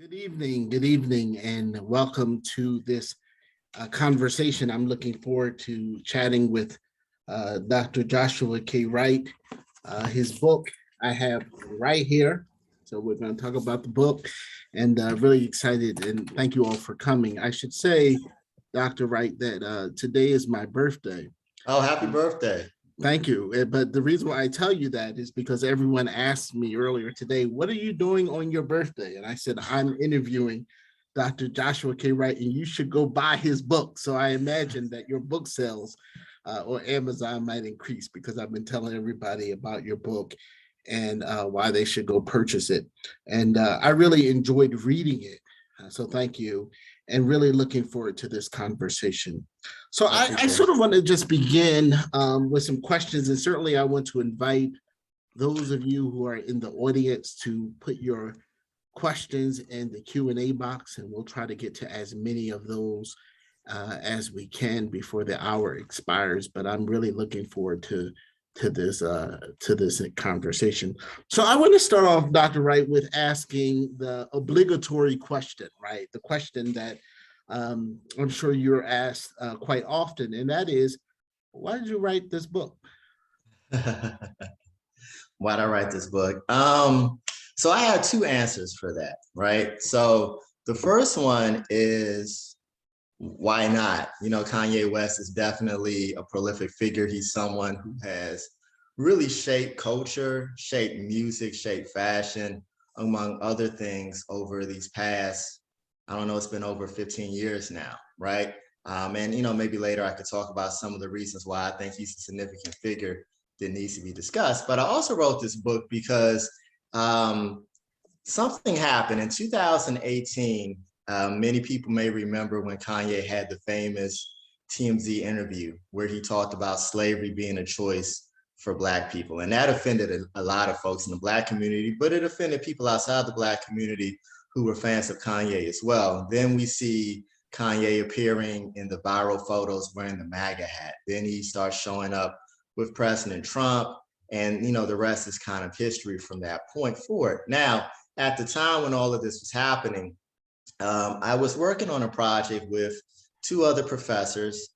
Good evening, and welcome to this conversation. I'm looking forward to chatting with Dr. Joshua K. Wright. His book I have right here. So we're going to talk about the book, and really excited. And thank you all for coming. I should say, Dr. Wright, that today is my birthday. Oh, happy birthday. Thank you. But the reason why I tell you that is because everyone asked me earlier today, what are you doing on your birthday? And I said, I'm interviewing Dr. Joshua K. Wright, and you should go buy his book. So I imagine that your book sales or Amazon might increase because I've been telling everybody about your book and why they should go purchase it. And I really enjoyed reading it. So thank you. And really looking forward to this conversation. So I sort of want to just begin with some questions, and certainly I want to invite those of you who are in the audience to put your questions in the Q&A box, and we'll try to get to as many of those as we can before the hour expires. But I'm really looking forward to this conversation. So I want to start off, Dr. Wright, with asking the obligatory question, right? The question that I'm sure you're asked quite often, and that is, why did you write this book? Why did I write this book? So I have two answers for that, right? So the first one is, why not? You know, Kanye West is definitely a prolific figure. He's someone who has really shaped culture, shaped music, shaped fashion, among other things over these past, I don't know, it's been over 15 years now, right? And, you know, maybe later I could talk about some of the reasons why I think he's a significant figure that needs to be discussed. But I also wrote this book because something happened in 2018. Many people may remember when Kanye had the famous TMZ interview where he talked about slavery being a choice for Black people. And that offended a lot of folks in the Black community, but it offended people outside the Black community who were fans of Kanye as well. Then we see Kanye appearing in the viral photos wearing the MAGA hat. Then he starts showing up with President Trump, and you know, the rest is kind of history from that point forward. Now, at the time when all of this was happening, I was working on a project with two other professors,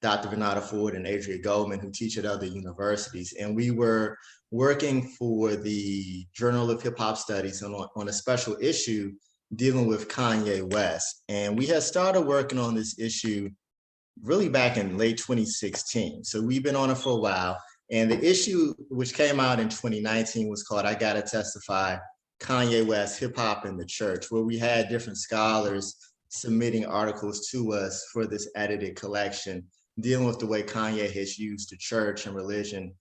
Dr. Renata Ford and Adria Goldman, who teach at other universities. And we were working for the Journal of Hip Hop Studies on a special issue dealing with Kanye West. And we had started working on this issue really back in late 2016. So we've been on it for a while. And the issue, which came out in 2019, was called I Gotta Testify, Kanye West, Hip Hop in the Church, where we had different scholars submitting articles to us for this edited collection, dealing with the way Kanye has used the church and religion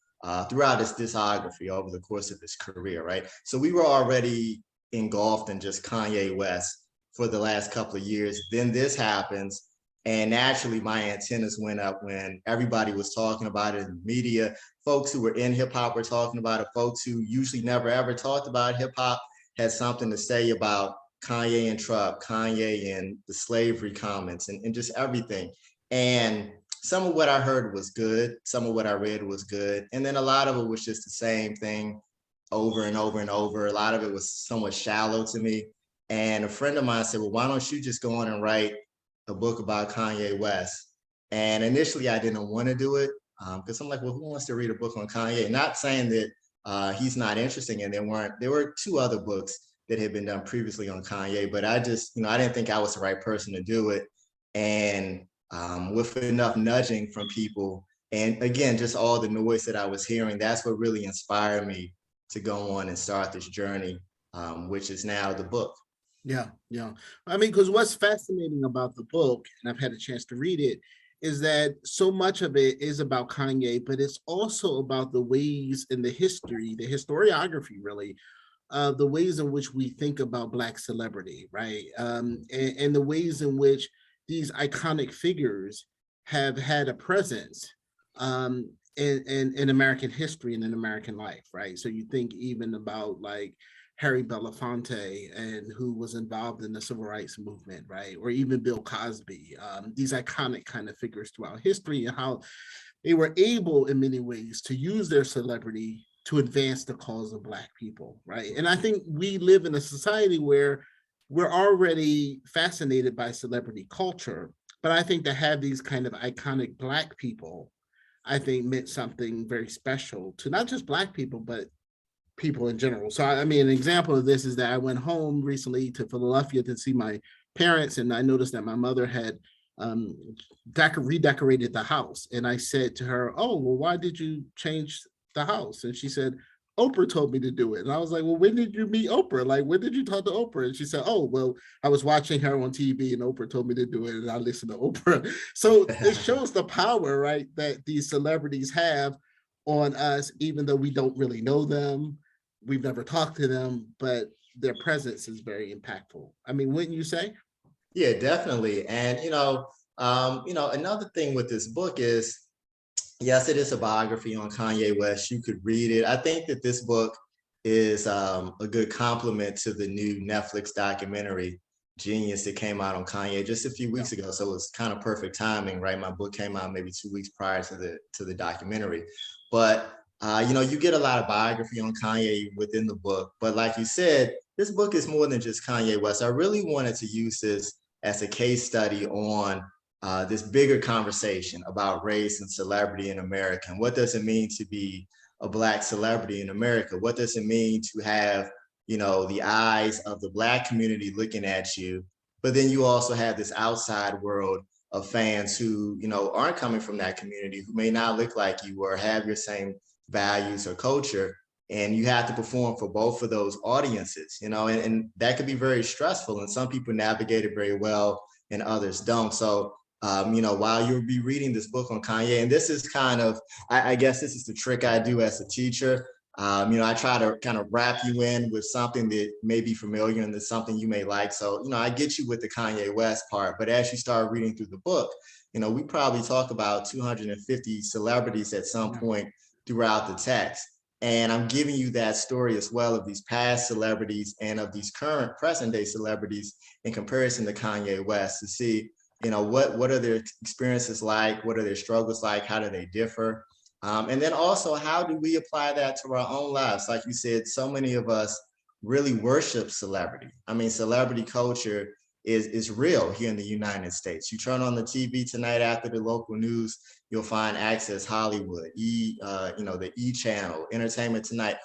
throughout his discography over the course of his career, right? So we were already engulfed in just Kanye West for the last couple of years. Then this happens, and naturally my antennas went up when everybody was talking about it in the media. Folks who were in hip hop were talking about it. Folks who usually never ever talked about hip hop had something to say about Kanye and Trump, Kanye and the slavery comments, and just everything. And some of what I heard was good. Some of what I read was good. And then a lot of it was just the same thing over and over and over. A lot of it was somewhat shallow to me. And a friend of mine said, well, why don't you just go on and write a book about Kanye West? And initially I didn't want to do it because I'm like, well, who wants to read a book on Kanye? Not saying that he's not interesting, and there were two other books that had been done previously on Kanye, but I just, you know, I didn't think I was the right person to do it. And with enough nudging from people, and again, just all the noise that I was hearing, that's what really inspired me to go on and start this journey, which is now the book. Yeah. I mean, because what's fascinating about the book, and I've had a chance to read it, is that so much of it is about Kanye, but it's also about the ways in the history, the historiography, really, the ways in which we think about Black celebrity, right? And the ways in which these iconic figures have had a presence in American history and in American life, right? So you think even about like Harry Belafonte, and who was involved in the civil rights movement, right? Or even Bill Cosby, these iconic kind of figures throughout history, and how they were able in many ways to use their celebrity to advance the cause of Black people, right? And I think we live in a society where we're already fascinated by celebrity culture, but I think to have these kind of iconic Black people, I think meant something very special to not just Black people, but people in general. So, I mean, an example of this is that I went home recently to Philadelphia to see my parents, and I noticed that my mother had um, redecorated the house. And I said to her, "Oh, well, why did you change the house?" And she said, "Oprah told me to do it." And I was like, "Well, when did you meet Oprah? Like, when did you talk to Oprah?" And she said, "Oh, well, I was watching her on TV and Oprah told me to do it and I listened to Oprah." So it shows the power, right, that these celebrities have on us, even though we don't really know them. We've never talked to them, but their presence is very impactful. I mean, wouldn't you say? Yeah, definitely. And another thing with this book is, yes, it is a biography on Kanye West. You could read it. I think that this book is a good complement to the new Netflix documentary Genius that came out on Kanye just a few Yeah. weeks ago. So it was kind of perfect timing, right? My book came out maybe 2 weeks prior to the documentary. But you get a lot of biography on Kanye within the book. But like you said, this book is more than just Kanye West. I really wanted to use this as a case study on this bigger conversation about race and celebrity in America. And what does it mean to be a Black celebrity in America? What does it mean to have, the eyes of the Black community looking at you? But then you also have this outside world of fans who, aren't coming from that community, who may not look like you or have your same values or culture. And you have to perform for both of those audiences, and that could be very stressful. And some people navigate it very well and others don't. So while you'll be reading this book on Kanye, and this is kind of, I guess this is the trick I do as a teacher. I try to kind of wrap you in with something that may be familiar and that's something you may like. So, I get you with the Kanye West part, but as you start reading through the book, we probably talk about 250 celebrities at some point throughout the text. And I'm giving you that story as well of these past celebrities and of these current present day celebrities in comparison to Kanye West to see, what are their experiences like? What are their struggles like? How do they differ? And then also, how do we apply that to our own lives? Like you said, so many of us really worship celebrity. I mean, celebrity culture is real here in the United States. You turn on the TV tonight after the local news, you'll find Access Hollywood, the E Channel, Entertainment Tonight.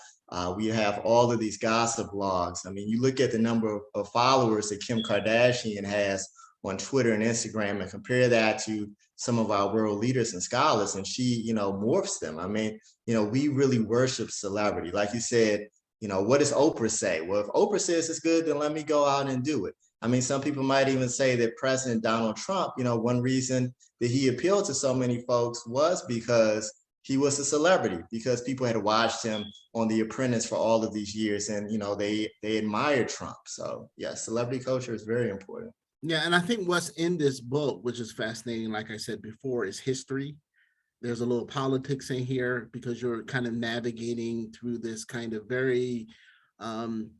We have all of these gossip blogs. I mean, you look at the number of followers that Kim Kardashian has on Twitter and Instagram and compare that to some of our world leaders and scholars, and she, morphs them. I mean, we really worship celebrity. Like you said, what does Oprah say? Well, if Oprah says it's good, then let me go out and do it. I mean, some people might even say that President Donald Trump, one reason that he appealed to so many folks was because he was a celebrity, because people had watched him on The Apprentice for all of these years, and they admired Trump. So yeah, celebrity culture is very important. Yeah, and I think what's in this book, which is fascinating, like I said before, is history. There's a little politics in here because you're kind of navigating through this kind of um,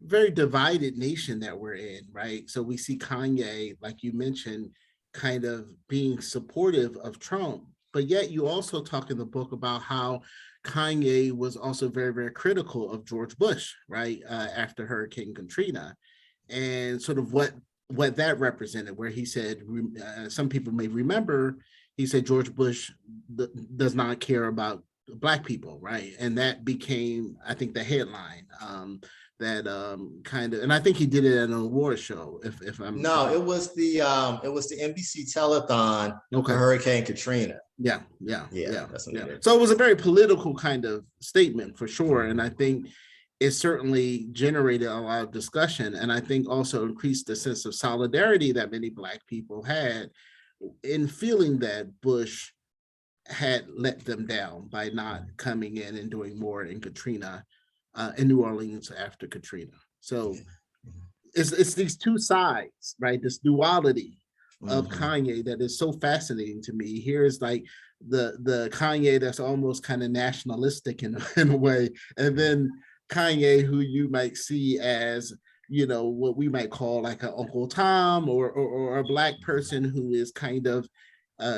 very divided nation that we're in, right? So we see Kanye, like you mentioned, kind of being supportive of Trump, but yet you also talk in the book about how Kanye was also very, very critical of George Bush, right, after Hurricane Katrina, and sort of what that represented, where he said, some people may remember, he said George Bush does not care about Black people, right? And that became, I think, the headline. That kind of, and I think he did it at an award show. If I'm No, it was the NBC telethon for okay, Hurricane Katrina. yeah, Yeah, that's what yeah. it is. So it was a very political kind of statement for sure, and I think it certainly generated a lot of discussion, and I think also increased the sense of solidarity that many Black people had in feeling that Bush had let them down by not coming in and doing more in Katrina, in New Orleans after Katrina. So it's these two sides, right? This duality of Mm-hmm. Kanye that is so fascinating to me. Here's like the Kanye that's almost kind of nationalistic in a way, and then Kanye who you might see as, what we might call like an Uncle Tom, or a Black person who is kind of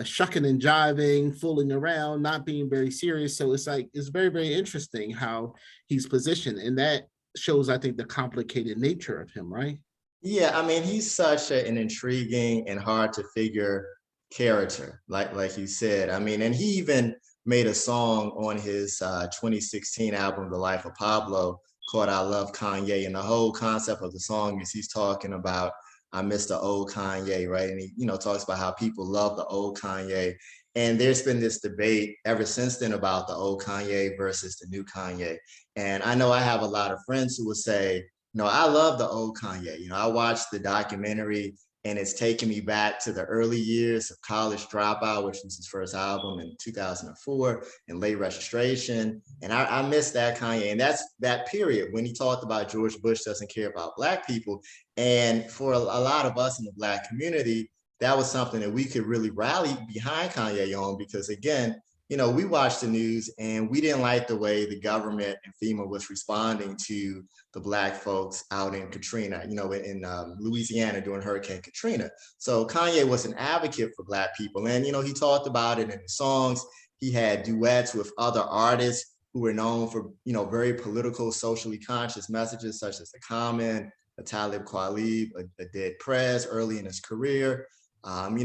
shucking and jiving, fooling around, not being very serious. So it's very, very interesting how he's positioned, and that shows, I think, the complicated nature of him, right? Yeah, I mean, he's such an intriguing and hard to figure character, like you said. I mean, and he even made a song on his 2016 album, The Life of Pablo, called I Love Kanye. And the whole concept of the song is he's talking about, I miss the old Kanye, right? And he, talks about how people love the old Kanye. And there's been this debate ever since then about the old Kanye versus the new Kanye. And I know I have a lot of friends who will say, no, I love the old Kanye. I watched the documentary and it's taken me back to the early years of College Dropout, which was his first album in 2004, and Late Registration. And I miss that Kanye. And that's that period when he talked about George Bush doesn't care about Black people. And for a lot of us in the Black community, that was something that we could really rally behind Kanye on, because again, we watched the news and we didn't like the way the government and FEMA was responding to the Black folks out in Katrina, in Louisiana during Hurricane Katrina. So Kanye was an advocate for Black people. And, he talked about it in his songs. He had duets with other artists who were known for, very political, socially conscious messages, such as the Common, a Talib Kweli, a Dead Prez early in his career. And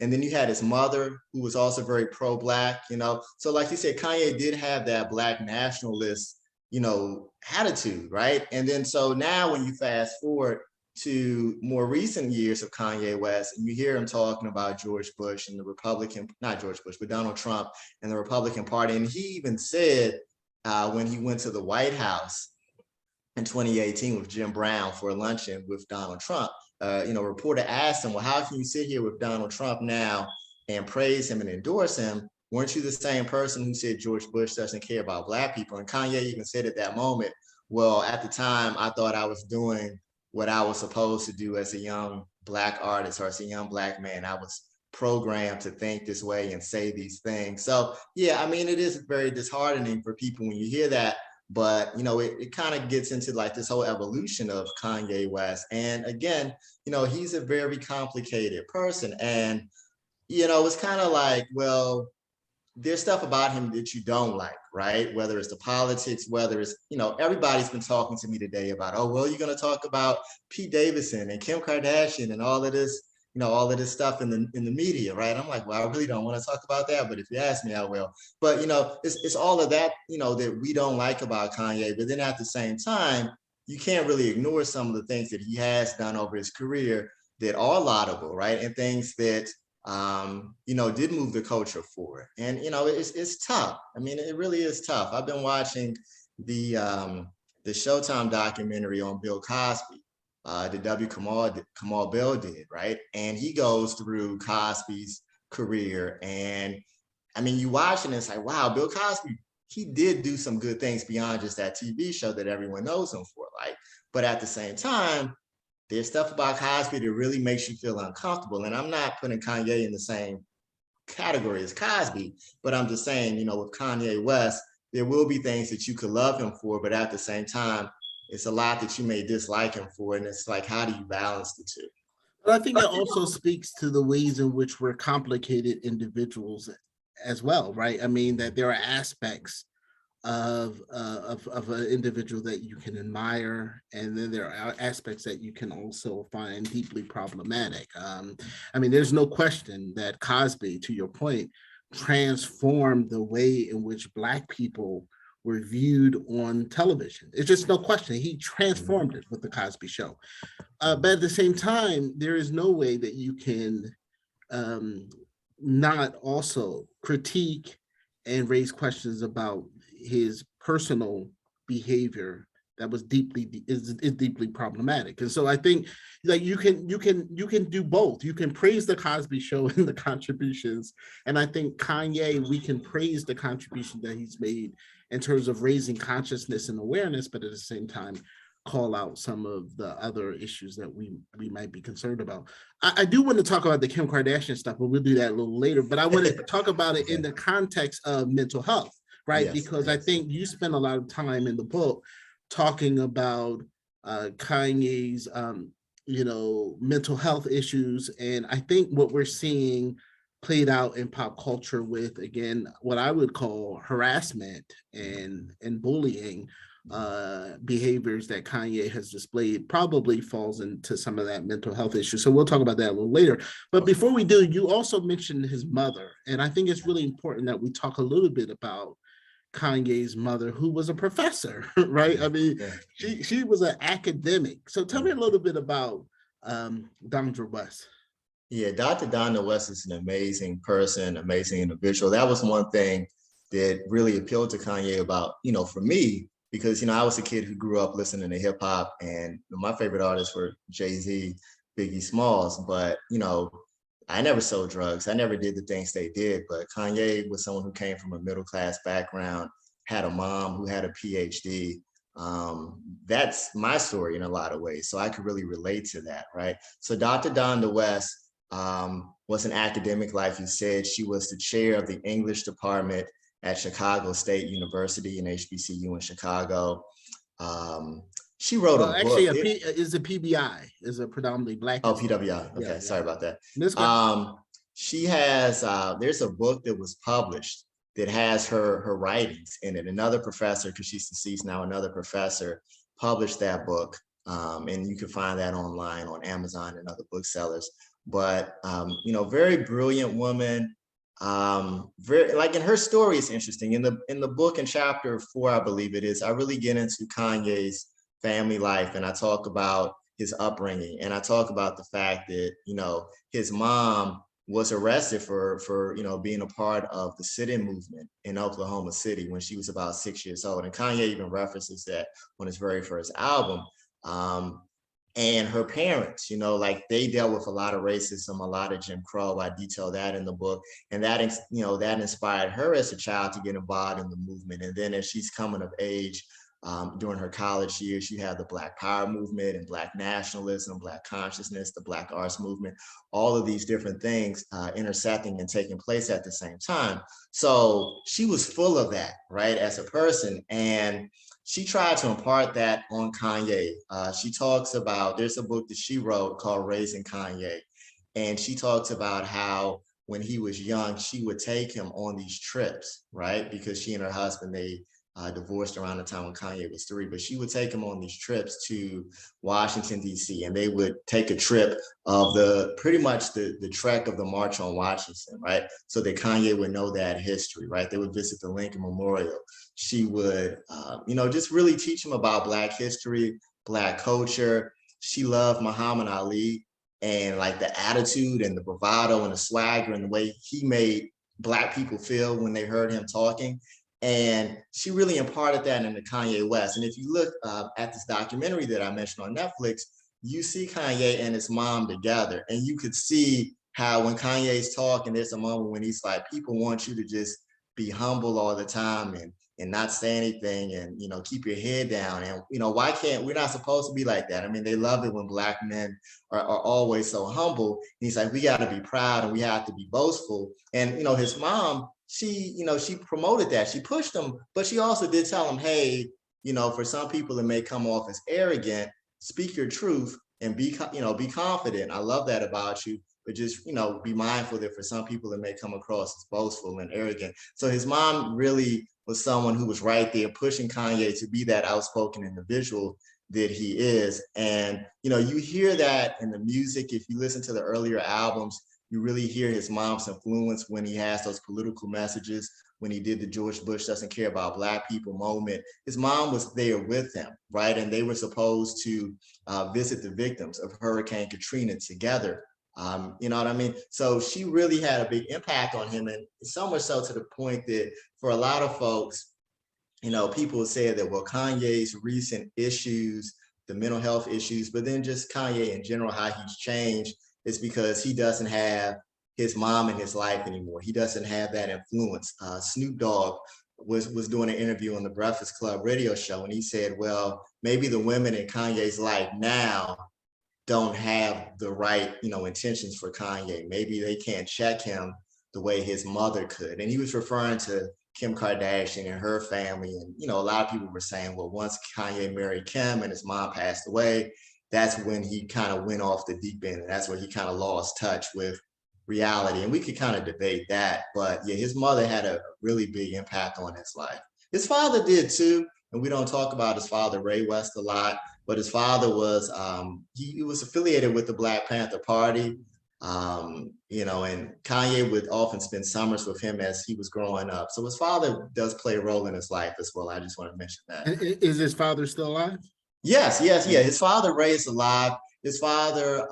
then you had his mother, who was also very pro-Black, So like you said, Kanye did have that Black nationalist, attitude, right? And then so now when you fast forward to more recent years of Kanye West, and you hear him talking about George Bush and the Republican, not George Bush, but Donald Trump and the Republican Party. And he even said when he went to the White House in 2018 with Jim Brown for a luncheon with Donald Trump, a reporter asked him, well, how can you sit here with Donald Trump now and praise him and endorse him? Weren't you the same person who said George Bush doesn't care about Black people? And Kanye even said at that moment, well, at the time, I thought I was doing what I was supposed to do as a young Black artist or as a young Black man. I was programmed to think this way and say these things. So, yeah, I mean, it is very disheartening for people when you hear that. But, it kind of gets into like this whole evolution of Kanye West. And again, he's a very complicated person. And, it's kind of like, well, there's stuff about him that you don't like, right? Whether it's the politics, whether it's, everybody's been talking to me today about, oh, well, you're going to talk about Pete Davidson and Kim Kardashian and all of this, all of this stuff in the media, right? I'm like, well, I really don't want to talk about that, but if you ask me, I will. But, it's all of that, that we don't like about Kanye. But then at the same time, you can't really ignore some of the things that he has done over his career that are laudable, right? And things that, did move the culture forward. And, it's tough. I mean, it really is tough. I've been watching the Showtime documentary on Bill Cosby, that Kamal Bell did, right? And he goes through Cosby's career. And I mean, you watch it and it's like, wow, Bill Cosby, he did do some good things beyond just that TV show that everyone knows him for, right? But at the same time, there's stuff about Cosby that really makes you feel uncomfortable. And I'm not putting Kanye in the same category as Cosby, but I'm just saying, with Kanye West, there will be things that you could love him for, but at the same time, it's a lot that you may dislike him for. And it's like, how do you balance the two? But I think it also speaks to the ways in which we're complicated individuals as well, right? I mean, that there are aspects of an individual that you can admire, and then there are aspects that you can also find deeply problematic. I mean, there's no question that Cosby, to your point, transformed the way in which Black people were viewed on television. It's just no question. He transformed it with the Cosby Show. But at the same time, there is no way that you can not also critique and raise questions about his personal behavior that was is deeply problematic. And so I think like you can do both. You can praise the Cosby Show and the contributions, and I think Kanye, we can praise the contribution that he's made in terms of raising consciousness and awareness, but at the same time call out some of the other issues that we might be concerned about. I do want to talk about the Kim Kardashian stuff, but we'll do that a little later. But I want to talk about it in the context of mental health, right? Yes, because I think you spend a lot of time in the book talking about Kanye's, mental health issues. And I think what we're seeing played out in pop culture with, again, what I would call harassment and bullying behaviors that Kanye has displayed probably falls into some of that mental health issue. So we'll talk about that a little later. But before we do, you also mentioned his mother. And I think it's really important that we talk a little bit about Kanye's mother, who was a professor, right? I mean, she was an academic. So tell me a little bit about Dondra West. Yeah, Dr. Donna West is an amazing person, amazing individual. That was one thing that really appealed to Kanye about, for me, because, I was a kid who grew up listening to hip hop, and my favorite artists were Jay-Z, Biggie Smalls, but, I never sold drugs. I never did the things they did, but Kanye was someone who came from a middle-class background, had a mom who had a PhD. That's my story in a lot of ways. So I could really relate to that, right? So Dr. Donna West was an academic, like you said. She was the chair of the English department at Chicago State University and HBCU in Chicago. She wrote a book. Is a PBI, is a predominantly Black. Oh, PWI. Okay, sorry about that. She has, there's a book that was published that has her writings in it. Another professor, because she's deceased now, another professor published that book. And you can find that online on Amazon and other booksellers. But, very brilliant woman. Very, like, in her story is interesting. In the book, in chapter 4, I believe it is, I really get into Kanye's family life, and I talk about his upbringing, and I talk about the fact that his mom was arrested for being a part of the sit-in movement in Oklahoma City when she was about 6 years old, and Kanye even references that on his very first album. And her parents, like, they dealt with a lot of racism, a lot of Jim Crow. I detail that in the book. And that, that inspired her as a child to get involved in the movement. And then as she's coming of age, during her college years, you have the Black Power movement and Black nationalism, Black consciousness, the Black arts movement, all of these different things intersecting and taking place at the same time. So she was full of that, right, as a person. And she tried to impart that on Kanye. She talks about, there's a book that she wrote called Raising Kanye. And she talks about how when he was young, she would take him on these trips, right? Because she and her husband, they divorced around the time when Kanye was 3, but she would take him on these trips to Washington, D.C., and they would take a trip of pretty much the trek of the March on Washington, right? So that Kanye would know that history, right? They would visit the Lincoln Memorial. She would, just really teach him about Black history, Black culture. She loved Muhammad Ali and, like, the attitude and the bravado and the swagger and the way he made Black people feel when they heard him talking. And she really imparted that into Kanye West. And if you look at this documentary that I mentioned on Netflix, you see Kanye and his mom together. And you could see how when Kanye's talking, there's a moment when he's like, people want you to just be humble all the time and not say anything and, keep your head down. And, why can't, we're not supposed to be like that. I mean, they love it when Black men are always so humble. And he's like, we got to be proud and we have to be boastful. And, his mom, she promoted that. She pushed him, but she also did tell him, hey, for some people, it may come off as arrogant. Speak your truth and be confident. I love that about you, but just, be mindful that for some people, it may come across as boastful and arrogant. So his mom really was someone who was right there pushing Kanye to be that outspoken individual that he is. And, you hear that in the music. If you listen to the earlier albums, you really hear his mom's influence when he has those political messages, when he did the George Bush doesn't care about Black people moment. His mom was there with him, right? And they were supposed to visit the victims of Hurricane Katrina together. You know what I mean? So she really had a big impact on him, and so much so to the point that for a lot of folks, people said that, well, Kanye's recent issues, the mental health issues, but then just Kanye in general, how he's changed, is because he doesn't have his mom in his life anymore. He doesn't have that influence. Snoop Dogg was doing an interview on the Breakfast Club radio show, and he said, well, maybe the women in Kanye's life now don't have the right, intentions for Kanye. Maybe they can't check him the way his mother could. And he was referring to Kim Kardashian and her family. And, a lot of people were saying, well, once Kanye married Kim and his mom passed away, that's when he kind of went off the deep end. And that's where he kind of lost touch with reality. And we could kind of debate that. But yeah, his mother had a really big impact on his life. His father did too. and we don't talk about his father, Ray West, a lot, but his father was, he was affiliated with the Black Panther Party. And Kanye would often spend summers with him as he was growing up. So his father does play a role in his life as well. I just want to mention that. Is his father still alive? Yes. Yeah. His father, Ray, is alive. His father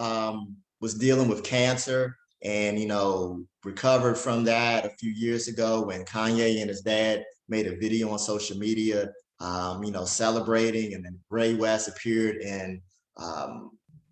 was dealing with cancer and, recovered from that a few years ago when Kanye and his dad made a video on social media, celebrating. And then Ray West appeared in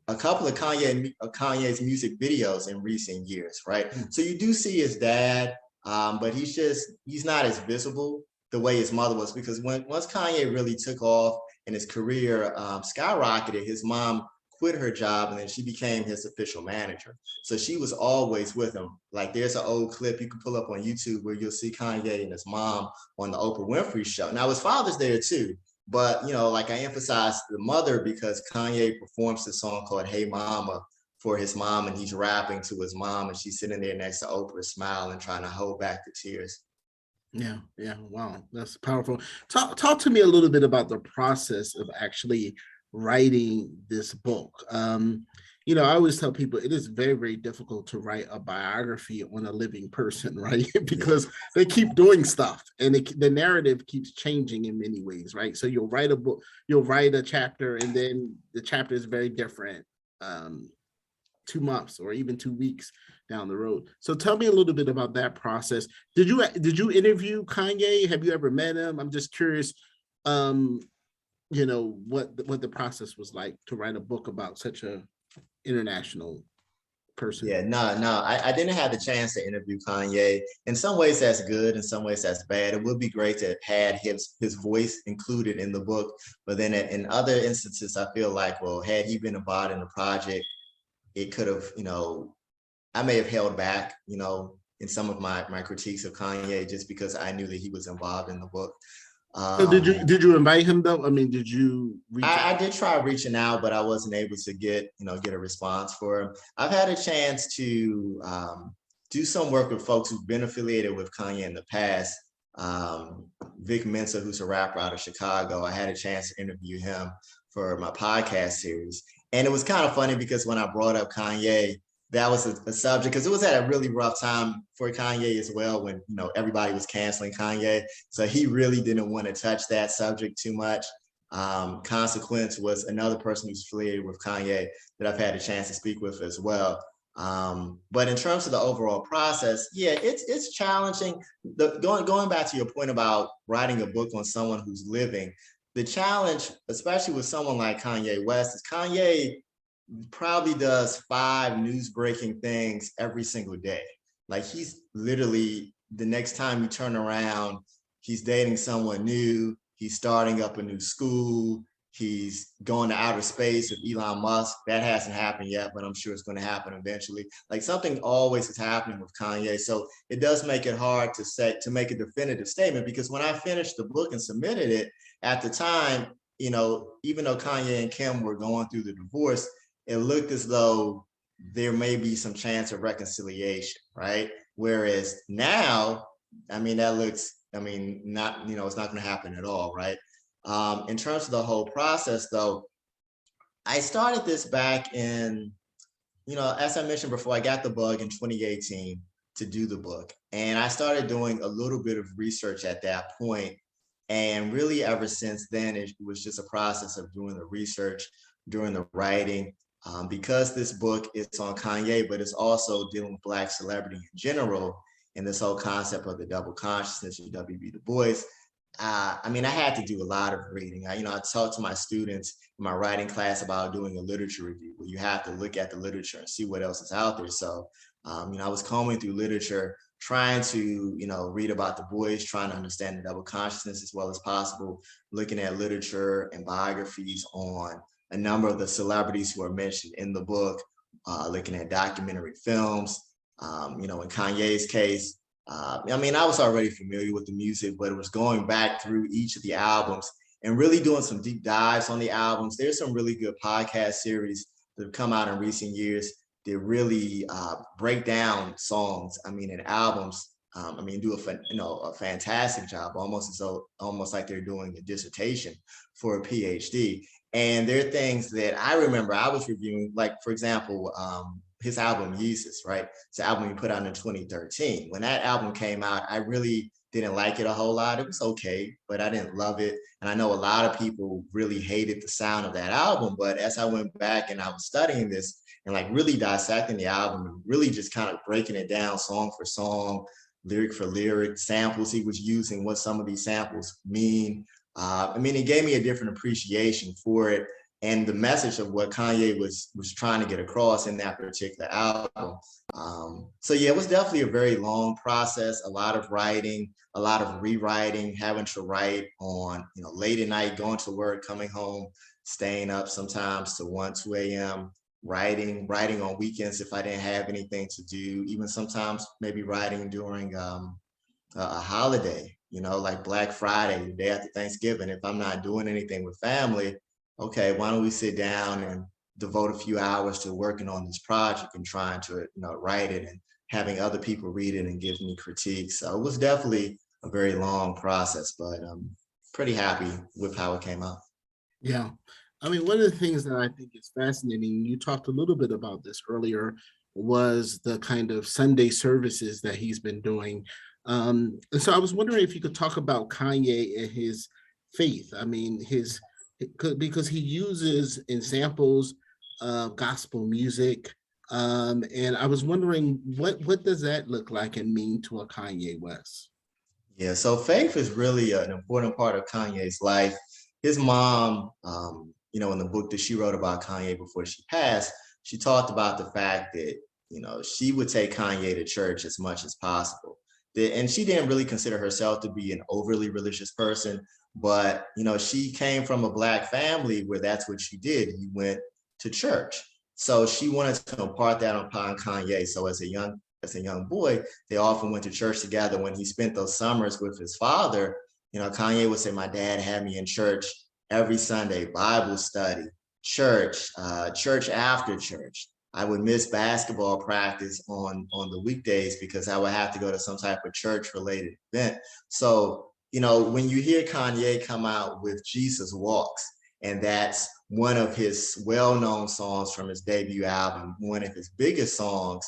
a couple of Kanye's music videos in recent years, right? So you do see his dad, but he's not as visible the way his mother was, because once Kanye really took off and his career skyrocketed, his mom quit her job and then she became his official manager. So she was always with him. Like there's an old clip you can pull up on YouTube where you'll see Kanye and his mom on the Oprah Winfrey show. Now his father's there too, but like I emphasized the mother because Kanye performs this song called Hey Mama for his mom, and he's rapping to his mom and she's sitting there next to Oprah smiling, trying to hold back the tears. Yeah. Wow, that's powerful. Talk to me a little bit about the process of actually writing this book. I always tell people it is very, very difficult to write a biography on a living person, right? Because they keep doing stuff and the narrative keeps changing in many ways, right? So you'll write a book, you'll write a chapter, and then the chapter is very different 2 months or even 2 weeks down the road. So tell me a little bit about that process. Did you interview Kanye? Have you ever met him? I'm just curious, what the process was like to write a book about such a international person. Yeah, no, I didn't have the chance to interview Kanye. In some ways that's good, in some ways that's bad. It would be great to have had his voice included in the book, but then in other instances, I feel like, well, had he been involved in the project, it could have, I may have held back, in some of my critiques of Kanye just because I knew that he was involved in the book. So did you invite him though? I mean, did you reach out? I did try reaching out, but I wasn't able to get a response for him. I've had a chance to do some work with folks who've been affiliated with Kanye in the past. Vic Mensa, who's a rapper out of Chicago, I had a chance to interview him for my podcast series. And it was kind of funny because when I brought up Kanye, that was a subject, because it was at a really rough time for Kanye as well, when everybody was canceling Kanye. So he really didn't want to touch that subject too much. Consequence was another person who's affiliated with Kanye that I've had a chance to speak with as well. But in terms of the overall process, yeah, it's challenging. Going back to your point about writing a book on someone who's living, the challenge, especially with someone like Kanye West, is Kanye probably does 5 news-breaking things every single day. Like he's literally, the next time you turn around, he's dating someone new, he's starting up a new school, he's going to outer space with Elon Musk. That hasn't happened yet, but I'm sure it's going to happen eventually. Like something always is happening with Kanye. So it does make it hard to make a definitive statement, because when I finished the book and submitted it, at the time, even though Kanye and Kim were going through the divorce, it looked as though there may be some chance of reconciliation, right? Whereas now, not, it's not going to happen at all, right? In terms of the whole process though, I started this back in, as I mentioned before, I got the bug in 2018 to do the book. And I started doing a little bit of research at that point. And really ever since then, it was just a process of doing the research, doing the writing. Because this book is on Kanye, but it's also dealing with Black celebrity in general, and this whole concept of the double consciousness of W.B. Du Bois. I had to do a lot of reading. I talked to my students in my writing class about doing a literature review, where you have to look at the literature and see what else is out there. So, I was combing through literature, trying to, read about Du Bois, trying to understand the double consciousness as well as possible, looking at literature and biographies on a number of the celebrities who are mentioned in the book, looking at documentary films. In Kanye's case, I was already familiar with the music, but it was going back through each of the albums and really doing some deep dives on the albums. There's some really good podcast series that have come out in recent years that really break down songs, and albums do a fantastic job, almost like they're doing a dissertation for a PhD. And there are things that I remember I was reviewing, like for example, his album Yeezus, right? It's an album he put out in 2013. When that album came out, I really didn't like it a whole lot. It was okay, but I didn't love it. And I know a lot of people really hated the sound of that album. But as I went back and I was studying this and like really dissecting the album and really just kind of breaking it down song for song, lyric for lyric, samples he was using, what some of these samples mean. It gave me a different appreciation for it and the message of what Kanye was trying to get across in that particular album. So yeah, it was definitely a very long process, a lot of writing, a lot of rewriting, having to write on, late at night, going to work, coming home, staying up sometimes to 1, 2 a.m., writing on weekends if I didn't have anything to do, even sometimes maybe writing during a holiday, like Black Friday, the day after Thanksgiving. If I'm not doing anything with family, okay, why don't we sit down and devote a few hours to working on this project and trying to, write it and having other people read it and give me critiques. So it was definitely a very long process, but I'm pretty happy with how it came out. Yeah. One of the things that I think is fascinating, you talked a little bit about this earlier, was the kind of Sunday services that he's been doing. And so I was wondering if you could talk about Kanye and his faith. Because he uses in samples gospel music. And I was wondering, what does that look like and mean to a Kanye West? Yeah, so faith is really an important part of Kanye's life. His mom, in the book that she wrote about Kanye before she passed, she talked about the fact that, she would take Kanye to church as much as possible. And she didn't really consider herself to be an overly religious person, but, she came from a Black family where that's what she did. You went to church. So she wanted to impart that upon Kanye. So as a young boy, they often went to church together. When he spent those summers with his father, Kanye would say, my dad had me in church every Sunday, Bible study, church after church. I would miss basketball practice on the weekdays because I would have to go to some type of church related event. So, when you hear Kanye come out with Jesus Walks, and that's one of his well-known songs from his debut album, one of his biggest songs,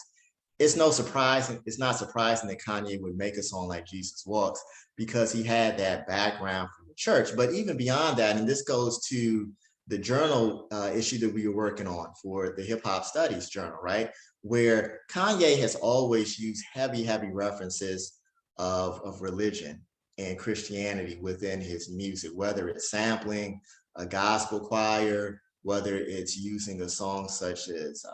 it's not surprising that Kanye would make a song like Jesus Walks because he had that background from the church. But even beyond that, and this goes to the journal issue that we were working on for the Hip Hop Studies journal, right? Where Kanye has always used heavy references of religion and Christianity within his music, whether it's sampling a gospel choir, whether it's using a song such as,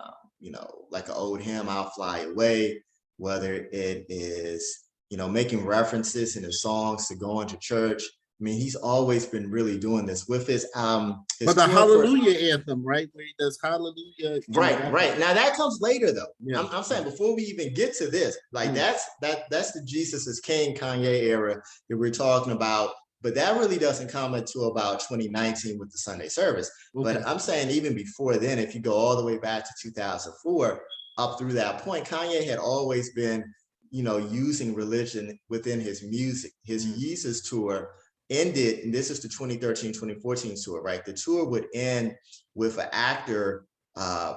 like an old hymn, I'll Fly Away, whether it is, making references in his songs to going to church. He's always been really doing this with his but the Hallelujah anthem, right? Where he does Hallelujah. Right. Now that comes later though. Yeah. I'm saying before we even get to this, like that's the Jesus is King Kanye era that we're talking about. But that really doesn't come until about 2019 with the Sunday service. Okay. But I'm saying even before then, if you go all the way back to 2004, up through that point, Kanye had always been, using religion within his music. His Yeezus tour ended, and this is the 2013-2014 tour, right? The tour would end with an actor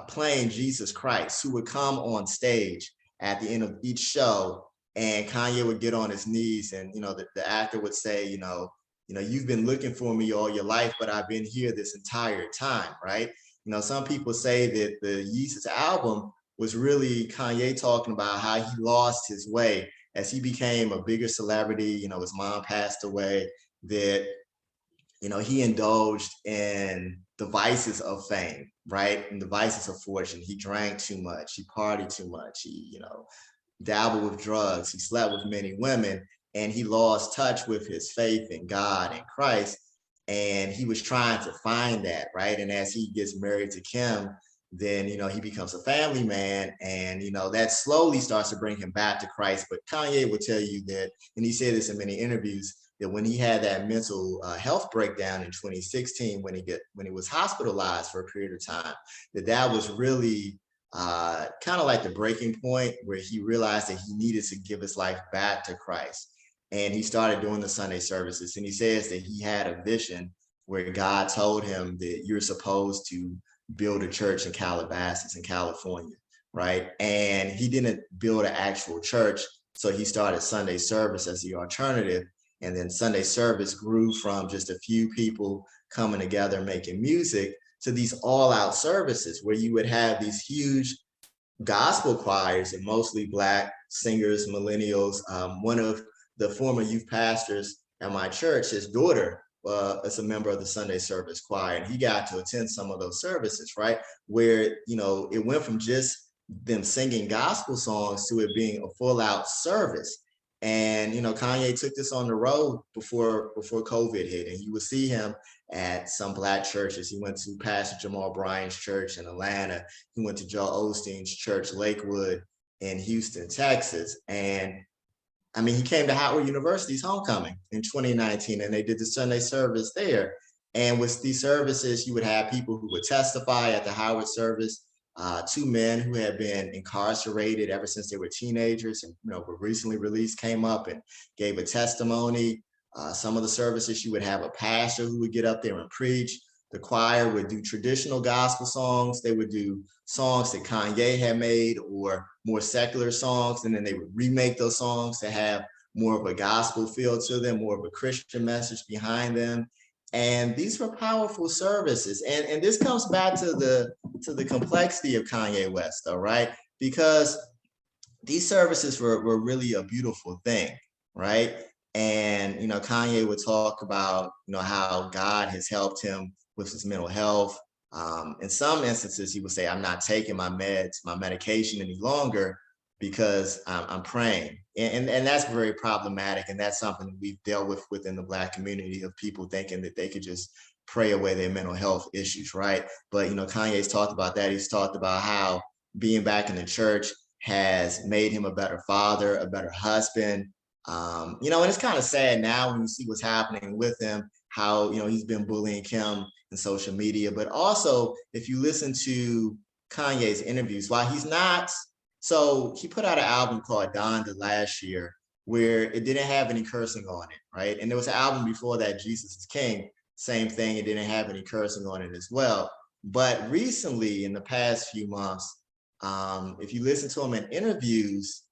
playing Jesus Christ who would come on stage at the end of each show, and Kanye would get on his knees, and the actor would say, you've been looking for me all your life, but I've been here this entire time, right? Some people say that the Yeezus album was really Kanye talking about how he lost his way as he became a bigger celebrity. His mom passed away, that he indulged in the vices of fame, right? And the vices of fortune. He drank too much, he partied too much, he dabbled with drugs, he slept with many women, and he lost touch with his faith in God and Christ. And he was trying to find that, right? And as he gets married to Kim, then he becomes a family man, and that slowly starts to bring him back to Christ. But Kanye will tell you that, and he said this in many interviews, that when he had that mental health breakdown in 2016, when he was hospitalized for a period of time, that was really kind of like the breaking point where he realized that he needed to give his life back to Christ. And he started doing the Sunday services. And he says that he had a vision where God told him that you're supposed to build a church in Calabasas in California, right? And he didn't build an actual church. So he started Sunday service as the alternative. And then Sunday service grew from just a few people coming together making music to these all-out services where you would have these huge gospel choirs and mostly Black singers, millennials. One of the former youth pastors at my church, his daughter is a member of the Sunday service choir, and he got to attend some of those services, right? Where, you know, it went from just them singing gospel songs to it being a full out service. And, you know, Kanye took this on the road before COVID hit, and you would see him at some Black churches. He went to Pastor Jamal Bryan's church in Atlanta. He went to Joel Osteen's church, Lakewood in Houston, Texas. And I mean, he came to Howard University's homecoming in 2019, and they did the Sunday service there. And with these services, you would have people who would testify at the Howard service. Two men who had been incarcerated ever since they were teenagers and, you know, were recently released came up and gave a testimony. Some of the services, you would have a pastor who would get up there and preach. The choir would do traditional gospel songs. They would do songs that Kanye had made or more secular songs, and then they would remake those songs to have more of a gospel feel to them, more of a Christian message behind them. And these were powerful services. And this comes back to the complexity of Kanye West, though, right? Because these services were really a beautiful thing, right? And, you know, Kanye would talk about, you know, how God has helped him with his mental health. In some instances, he would say, I'm not taking my medication any longer because I'm praying. And that's very problematic. And that's something we've dealt with within the Black community, of people thinking that they could just pray away their mental health issues, right? But, you know, Kanye's talked about that. He's talked about how being back in the church has made him a better father, a better husband. You know, and it's kind of sad now when you see what's happening with him, how, you know, he's been bullying Kim in social media. But also, if you listen to Kanye's interviews, while he's not, so he put out an album called Donda last year where it didn't have any cursing on it, right? And there was an album before that, Jesus is King, same thing, it didn't have any cursing on it as well. But recently, in the past few months, if you listen to him in interviews,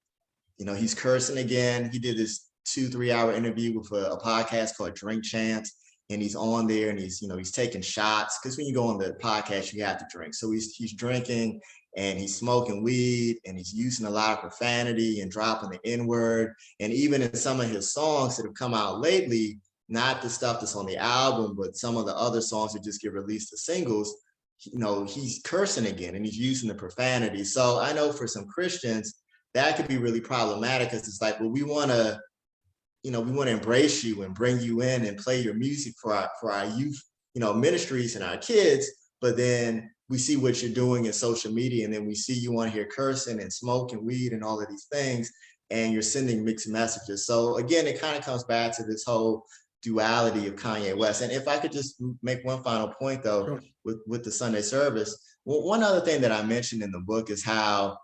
you know, he's cursing again. He did this 2-3 hour interview with a podcast called Drink Champs. And he's on there and he's, you know, he's taking shots, because when you go on the podcast, you have to drink. So he's drinking and he's smoking weed and he's using a lot of profanity and dropping the N-word. And even in some of his songs that have come out lately, not the stuff that's on the album, but some of the other songs that just get released as singles, you know, he's cursing again and he's using the profanity. So I know for some Christians, that could be really problematic, because it's like, well, we want to embrace you and bring you in and play your music for our youth, you know, ministries and our kids. But then we see what you're doing in social media, and then we see you on here cursing and smoking weed and all of these things, and you're sending mixed messages. So again, it kind of comes back to this whole duality of Kanye West. And if I could just make one final point, though, Sure. with the Sunday service, well, one other thing that I mentioned in the book is how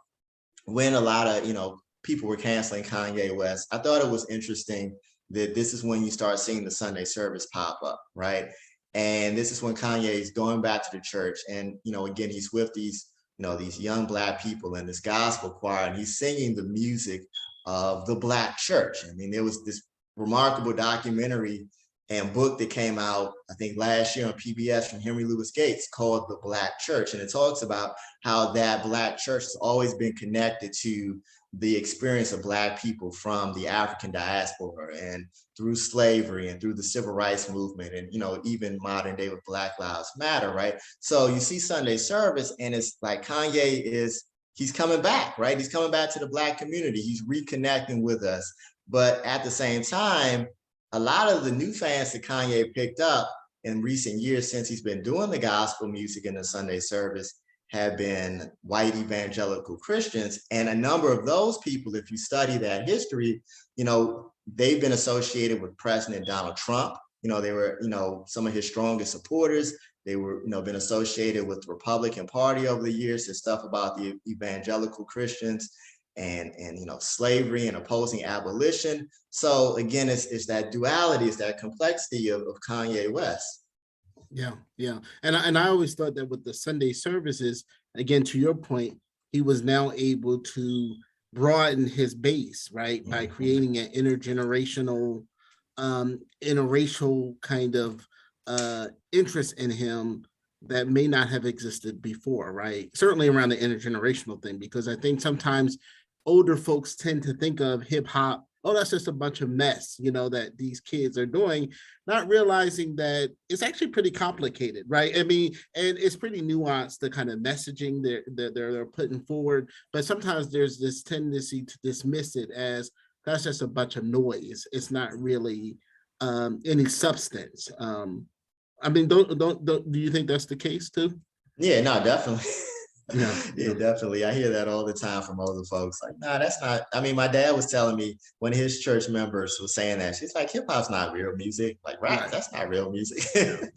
when a lot of, you know, people were canceling Kanye West, I thought it was interesting that this is when you start seeing the Sunday service pop up, right? And this is when Kanye is going back to the church. And, you know, again, he's with these, you know, these young Black people in this gospel choir, and he's singing the music of the Black church. I mean, there was this remarkable documentary and book that came out, I think last year on PBS, from Henry Louis Gates, called The Black Church. And it talks about how that Black church has always been connected to the experience of Black people from the African diaspora and through slavery and through the civil rights movement, and, you know, even modern day with Black Lives Matter, right? So you see Sunday service, and it's like he's coming back, right? He's coming back to the Black community. He's reconnecting with us. But at the same time, a lot of the new fans that Kanye picked up in recent years, since he's been doing the gospel music in the Sunday service, have been white evangelical Christians. And a number of those people, if you study that history, you know, they've been associated with President Donald Trump. You know, they were, you know, some of his strongest supporters. They were, been associated with the Republican Party over the years. There's stuff about the evangelical Christians and slavery and opposing abolition. So again, it's that duality, it's that complexity of Kanye West. Yeah, yeah. And I always thought that with the Sunday services, again, to your point, he was now able to broaden his base, right? By creating an intergenerational, interracial kind of interest in him that may not have existed before, right? Certainly around the intergenerational thing, because I think sometimes older folks tend to think of hip hop, oh, that's just a bunch of mess, that these kids are doing, not realizing that it's actually pretty complicated, right? I mean, and it's pretty nuanced, the kind of messaging they're putting forward, but sometimes there's this tendency to dismiss it as that's just a bunch of noise. It's not really any substance. I mean, do you think that's the case too? Yeah, no, definitely. Yeah, definitely. I hear that all the time from older folks. Like, nah, that's not. I mean, my dad was telling me when his church members was saying that, she's like, hip hop's not real music. Like, rap, that's not real music.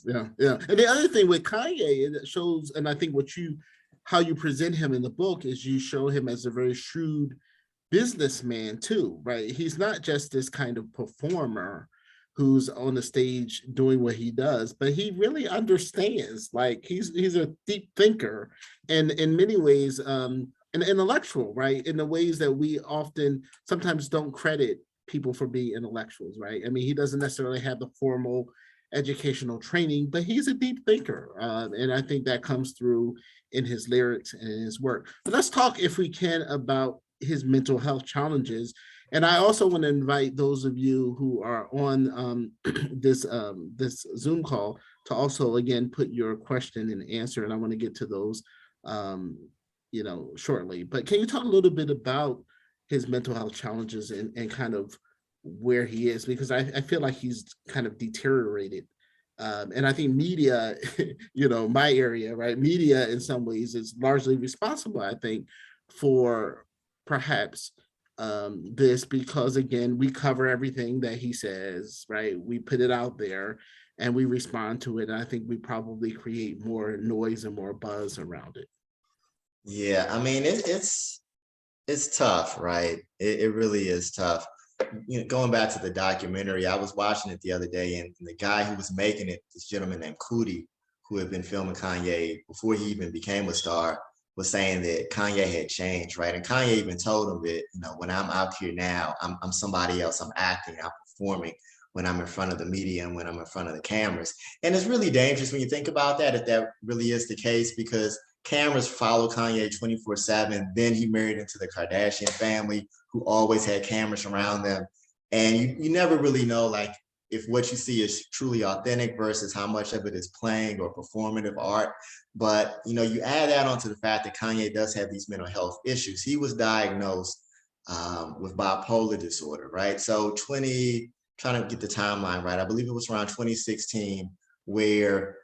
Yeah. And the other thing with Kanye, it shows, and I think how you present him in the book is you show him as a very shrewd businessman too, right? He's not just this kind of performer who's on the stage doing what he does, but he really understands. Like he's a deep thinker, and in many ways, an intellectual, right? In the ways that we often sometimes don't credit people for being intellectuals, right? I mean, he doesn't necessarily have the formal educational training, but he's a deep thinker, and I think that comes through in his lyrics and in his work. But let's talk, if we can, about his mental health challenges. And I also want to invite those of you who are on this Zoom call to also, again, put your question and answer. And I want to get to those, shortly. But can you talk a little bit about his mental health challenges and kind of where he is? Because I feel like he's kind of deteriorated. And I think media, my area, right? Media in some ways is largely responsible, I think, for perhaps this, because again, we cover everything that he says, right? We put it out there and we respond to it. And I think we probably create more noise and more buzz around it. Yeah, I mean, it's tough, right? It really is tough. Going back to the documentary, I was watching it the other day, and the guy who was making it, this gentleman named Cootie, who had been filming Kanye before he even became a star, was saying that Kanye had changed, right? And Kanye even told him that, when I'm out here now, I'm somebody else. I'm acting, I'm performing when I'm in front of the media and when I'm in front of the cameras. And it's really dangerous when you think about that, if that really is the case, because cameras follow Kanye 24/7. Then he married into the Kardashian family, who always had cameras around them. And you never really know, like, if what you see is truly authentic versus how much of it is playing or performative art. But, you add that onto the fact that Kanye does have these mental health issues. He was diagnosed with bipolar disorder, right? So trying to get the timeline right, I believe it was around 2016, where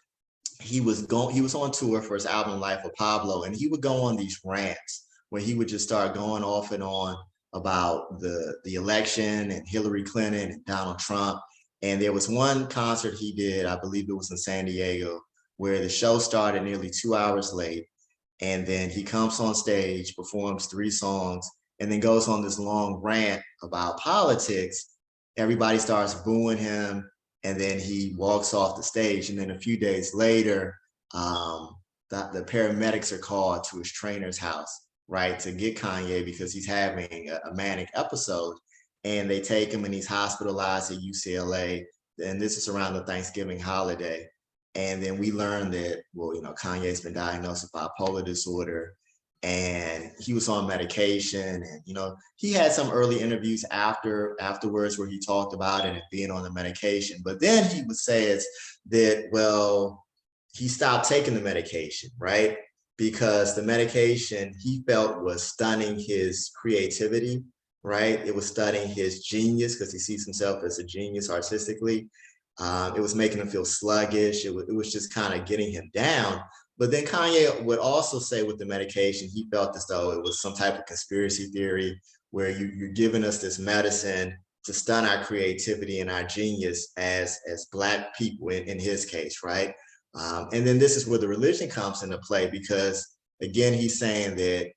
he was on tour for his album Life of Pablo, and he would go on these rants where he would just start going off and on about the election and Hillary Clinton and Donald Trump. And there was one concert he did, I believe it was in San Diego, where the show started nearly 2 hours late. And then he comes on stage, performs 3 songs, and then goes on this long rant about politics. Everybody starts booing him, and then he walks off the stage. And then a few days later, the paramedics are called to his trainer's house, right, to get Kanye because he's having a manic episode. And they take him and he's hospitalized at UCLA. And this is around the Thanksgiving holiday. And then we learned that, Kanye's been diagnosed with bipolar disorder, and he was on medication. And, he had some early interviews afterwards where he talked about it and being on the medication. But then he says that, well, he stopped taking the medication, right? Because the medication he felt was stunning his creativity, right? It was stunning his genius, because he sees himself as a genius artistically. It was making him feel sluggish. It was just kind of getting him down. But then Kanye would also say with the medication, he felt as though it was some type of conspiracy theory where you're giving us this medicine to stun our creativity and our genius as Black people in his case, right? And then this is where the religion comes into play, because again, he's saying that,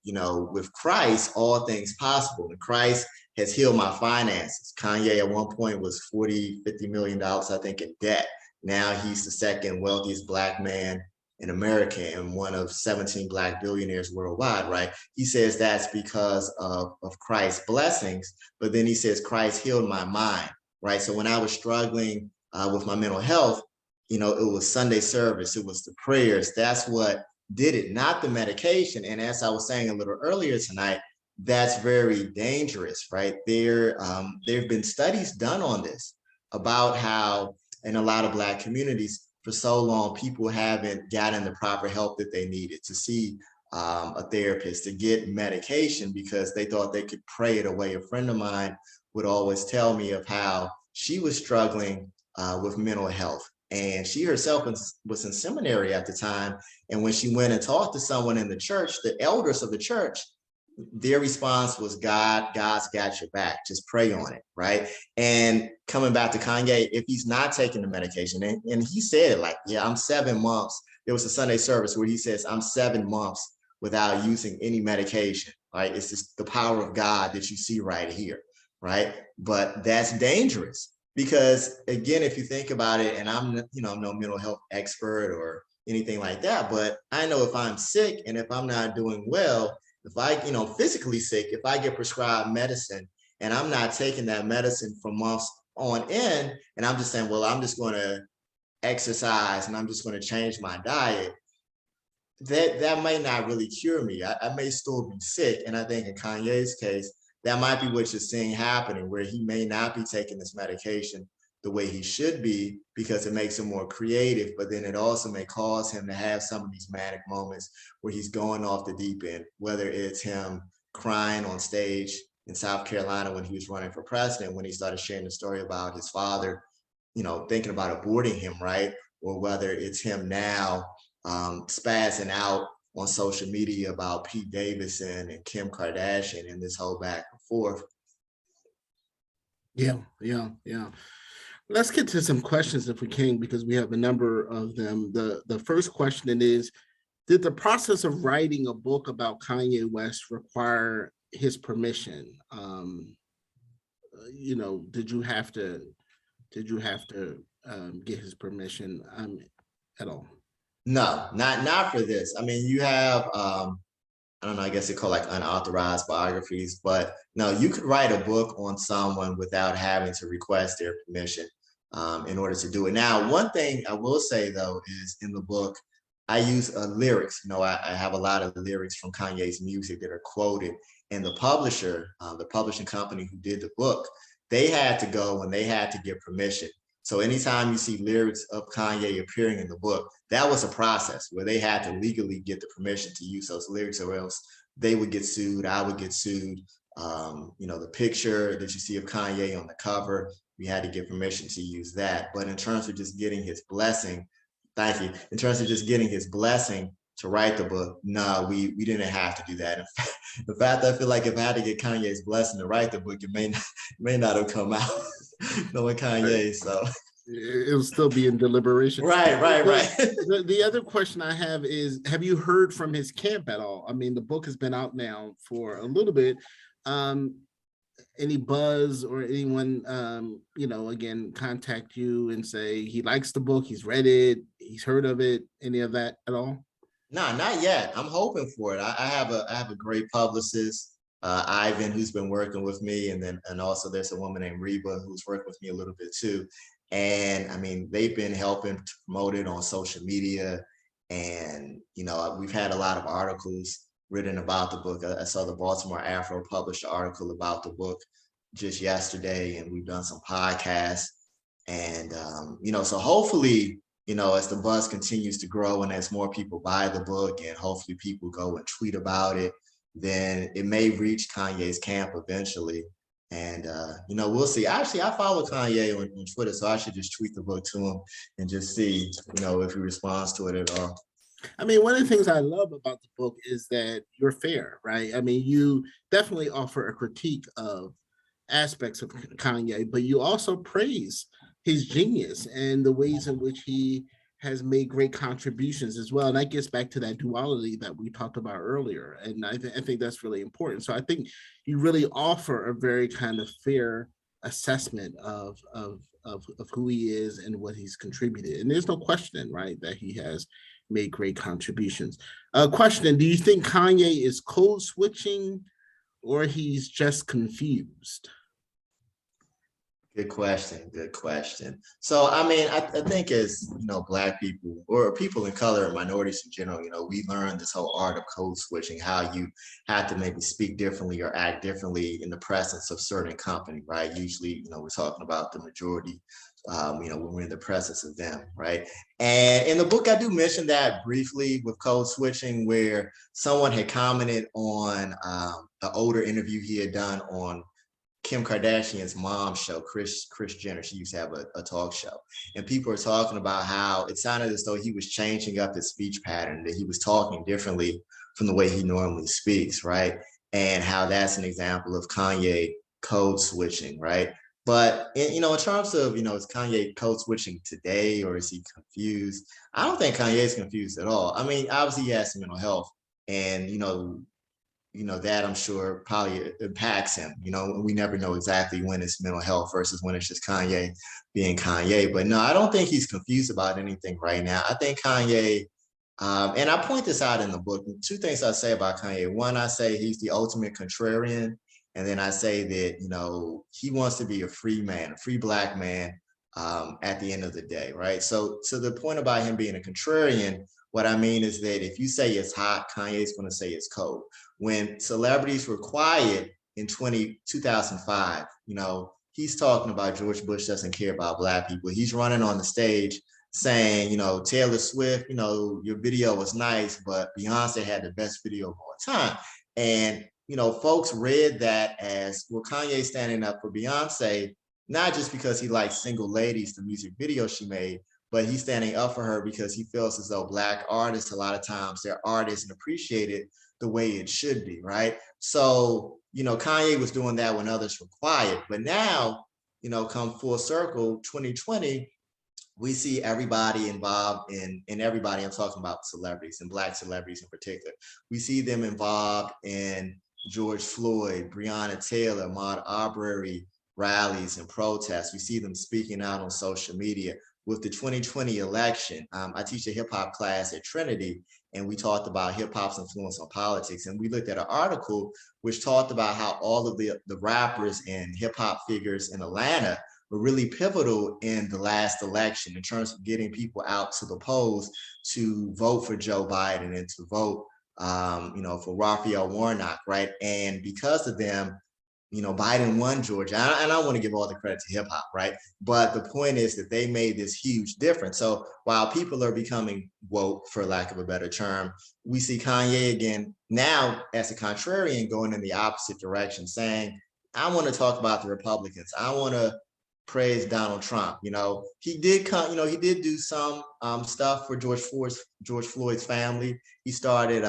with Christ, all things possible. And Christ has healed my finances. Kanye at one point was $50 million, I think, in debt. Now he's the second wealthiest Black man in America and one of 17 Black billionaires worldwide, right? He says that's because of Christ's blessings, but then he says Christ healed my mind, right? So when I was struggling with my mental health, it was Sunday service, it was the prayers, that's what did it, not the medication. And as I was saying a little earlier tonight, that's very dangerous, right? There have been studies done on this about how in a lot of Black communities, for so long, people haven't gotten the proper help that they needed to see a therapist, to get medication, because they thought they could pray it away. A friend of mine would always tell me of how she was struggling with mental health. And she herself was in seminary at the time. And when she went and talked to someone in the church, the elders of the church, their response was, God's got your back, just pray on it, right? And coming back to Kanye, if he's not taking the medication, and he said, like, yeah, I'm 7 months. There was a Sunday service where he says, I'm 7 months without using any medication, right? It's just the power of God that you see right here, right? But that's dangerous, because again, if you think about it, and I'm no mental health expert or anything like that, but I know if I'm sick and if I'm not doing well, if I, physically sick, if I get prescribed medicine and I'm not taking that medicine for months on end, and I'm just saying, well, I'm just going to exercise and I'm just going to change my diet, that may not really cure me. I may still be sick. And I think in Kanye's case, that might be what you're seeing happening, where he may not be taking this medication the way he should be, because it makes him more creative, but then it also may cause him to have some of these manic moments where he's going off the deep end, whether it's him crying on stage in South Carolina when he was running for president, when he started sharing the story about his father, thinking about aborting him, right? Or whether it's him now spazzing out on social media about Pete Davidson and Kim Kardashian and this whole back and forth. Yeah. Let's get to some questions if we can, because we have a number of them. The first question is, did the process of writing a book about Kanye West require his permission? Did you have to get his permission at all? No, not for this. I mean, you have I don't know, I guess they call like unauthorized biographies, but no, you could write a book on someone without having to request their permission in order to do it. Now, one thing I will say though, is in the book, I use lyrics. I have a lot of lyrics from Kanye's music that are quoted, and the publisher, the publishing company who did the book, they had to go and they had to get permission. So anytime you see lyrics of Kanye appearing in the book, that was a process where they had to legally get the permission to use those lyrics, or else they would get sued, I would get sued. The picture that you see of Kanye on the cover, we had to get permission to use that. But in terms of just getting his blessing, thank you. In terms of just getting his blessing to write the book, no, we didn't have to do that. In fact, I feel like if I had to get Kanye's blessing to write the book, it may not have come out. Knowing Kanye, so it'll still be in deliberation. Right. The other question I have is, have you heard from his camp at all? I mean, the book has been out now for a little bit. Any buzz or anyone, again, contact you and say he likes the book, he's read it, he's heard of it, any of that at all? No, not yet. I'm hoping for it. I have a great publicist, Ivan, who's been working with me, and also there's a woman named Reba who's worked with me a little bit too. And I mean, they've been helping to promote it on social media, and we've had a lot of articles written about the book. I saw the Baltimore Afro published an article about the book just yesterday, and we've done some podcasts, and so hopefully, as the buzz continues to grow and as more people buy the book and hopefully people go and tweet about it, then it may reach Kanye's camp eventually. And, we'll see. Actually, I follow Kanye on Twitter, so I should just tweet the book to him and just see, if he responds to it at all. I mean, one of the things I love about the book is that you're fair, right? I mean, you definitely offer a critique of aspects of Kanye, but you also praise his genius and the ways in which he has made great contributions as well. And that gets back to that duality that we talked about earlier. And I think that's really important. So I think you really offer a very kind of fair assessment of who he is and what he's contributed. And there's no question, right, that he has made great contributions. Question, do you think Kanye is code switching or he's just confused? Good question. Good question. So, I mean, I think as, Black people or people in color and minorities in general, we learned this whole art of code switching, how you have to maybe speak differently or act differently in the presence of certain company, right? Usually, we're talking about the majority, when we're in the presence of them, right? And in the book, I do mention that briefly with code switching, where someone had commented on an older interview he had done on Kim Kardashian's mom's show, Kris Jenner. She used to have a talk show. And people are talking about how it sounded as though he was changing up his speech pattern, that he was talking differently from the way he normally speaks, right? And how that's an example of Kanye code switching, right? But in terms of, is Kanye code switching today or is he confused? I don't think Kanye is confused at all. I mean, obviously he has some mental health, and that I'm sure probably impacts him. We never know exactly when it's mental health versus when it's just Kanye being Kanye. But no, I don't think he's confused about anything right now. I think Kanye, and I point this out in the book, two things I say about Kanye. One, I say he's the ultimate contrarian. And then I say that, he wants to be a free man, a free Black man at the end of the day, right? So the point about him being a contrarian, what I mean is that if you say it's hot, Kanye's going to say it's cold. When celebrities were quiet in 2005, he's talking about George Bush doesn't care about Black people. He's running on the stage saying, Taylor Swift, your video was nice, but Beyonce had the best video of all time. And, folks read that as, well, Kanye standing up for Beyonce, not just because he likes Single Ladies, the music video she made, but he's standing up for her because he feels as though Black artists, a lot of times, their art isn't appreciated the way it should be, right? So, Kanye was doing that when others were quiet. But now, come full circle, 2020, we see everybody involved in everybody, I'm talking about celebrities and Black celebrities in particular. We see them involved in George Floyd, Breonna Taylor, Ahmaud Arbery rallies and protests. We see them speaking out on social media. With the 2020 election, I teach a hip hop class at Trinity, and we talked about hip hop's influence on politics. And we looked at an article which talked about how all of the rappers and hip hop figures in Atlanta were really pivotal in the last election in terms of getting people out to the polls to vote for Joe Biden and to vote, for Raphael Warnock, right? And because of them, Biden won Georgia. And I want to give all the credit to hip hop, right? But the point is that they made this huge difference. So while people are becoming woke, for lack of a better term, we see Kanye again now as a contrarian going in the opposite direction, saying, I want to talk about the Republicans. I want to praise Donald Trump. He did do some stuff for George Floyd's family. He started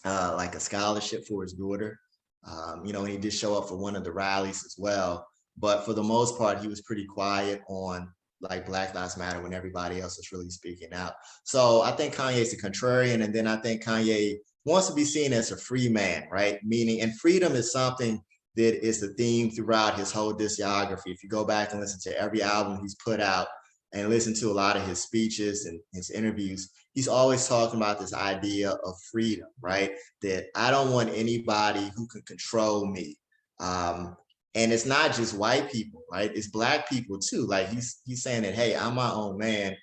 like a scholarship for his daughter. And he did show up for one of the rallies as well. But for the most part, he was pretty quiet on like Black Lives Matter when everybody else was really speaking out. So I think Kanye's a contrarian. And then I think Kanye wants to be seen as a free man, right? Meaning, and freedom is something that is the theme throughout his whole discography. If you go back and listen to every album he's put out and listen to a lot of his speeches and his interviews, he's always talking about this idea of freedom, right? That I don't want anybody who can control me. And it's not just white people, right? It's Black people too. Like he's saying that, hey, I'm my own man.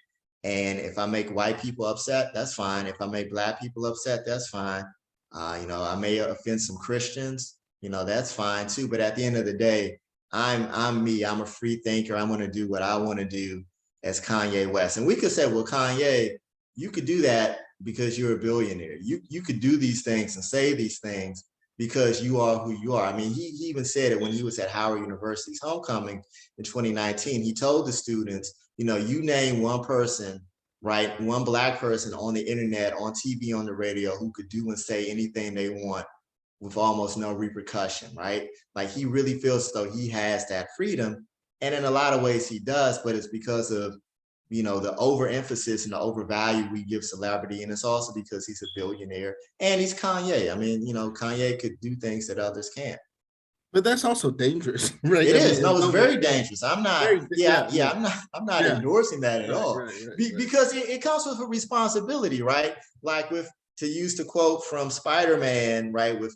And if I make white people upset, that's fine. If I make Black people upset, that's fine. I may offend some Christians, that's fine too. But at the end of the day, I'm me. I'm a free thinker. I'm going to do what I want to do as Kanye West. And we could say, well, Kanye, you could do that because you're a billionaire. You could do these things and say these things because you are who you are. I mean, he even said it when he was at Howard University's homecoming in 2019. He told the students, you name one person, right? One Black person on the internet, on TV, on the radio, who could do and say anything they want with almost no repercussion, right? Like he really feels as though he has that freedom. And in a lot of ways he does, but it's because of the overemphasis and the overvalue we give celebrity. And it's also because he's a billionaire and he's Kanye. I mean, Kanye could do things that others can't. But that's also dangerous, right? It I mean, is. No, it's very dangerous. I'm not, I'm not yeah. endorsing that at all. Right. Because it comes with a responsibility, right? Like to use the quote from Spider-Man, right? With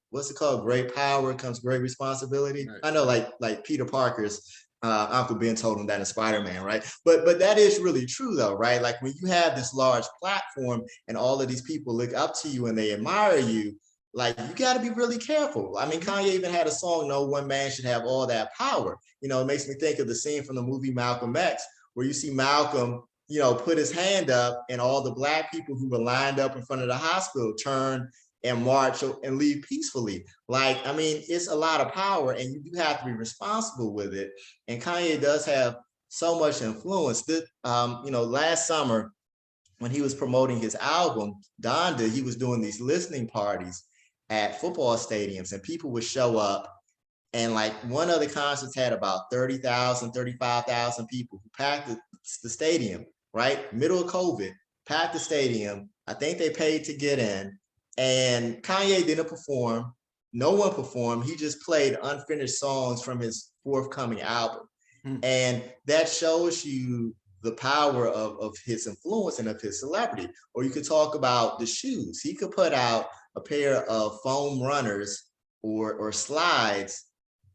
what's it called? Great power comes great responsibility. Right. I know, like Peter Parker's Uncle Ben told him that in Spider-Man, right? But that is really true though, right? Like when you have this large platform and all of these people look up to you and they admire you, like you got to be really careful. I mean, Kanye even had a song, "No One Man Should Have All That Power." It makes me think of the scene from the movie Malcolm X, where you see Malcolm, put his hand up and all the Black people who were lined up in front of the hospital turn and march and leave peacefully. Like, I mean, it's a lot of power and you do have to be responsible with it. And Kanye does have so much influence. Last summer, when he was promoting his album, Donda, he was doing these listening parties at football stadiums and people would show up, and like one of the concerts had about 30,000, 35,000 people who packed the stadium, right? Middle of COVID, packed the stadium. I think they paid to get in, and Kanye didn't perform. No one performed. He just played unfinished songs from his forthcoming album. And that shows you the power of his influence and of his celebrity. Or you could talk about the shoes. He could put out a pair of foam runners or slides,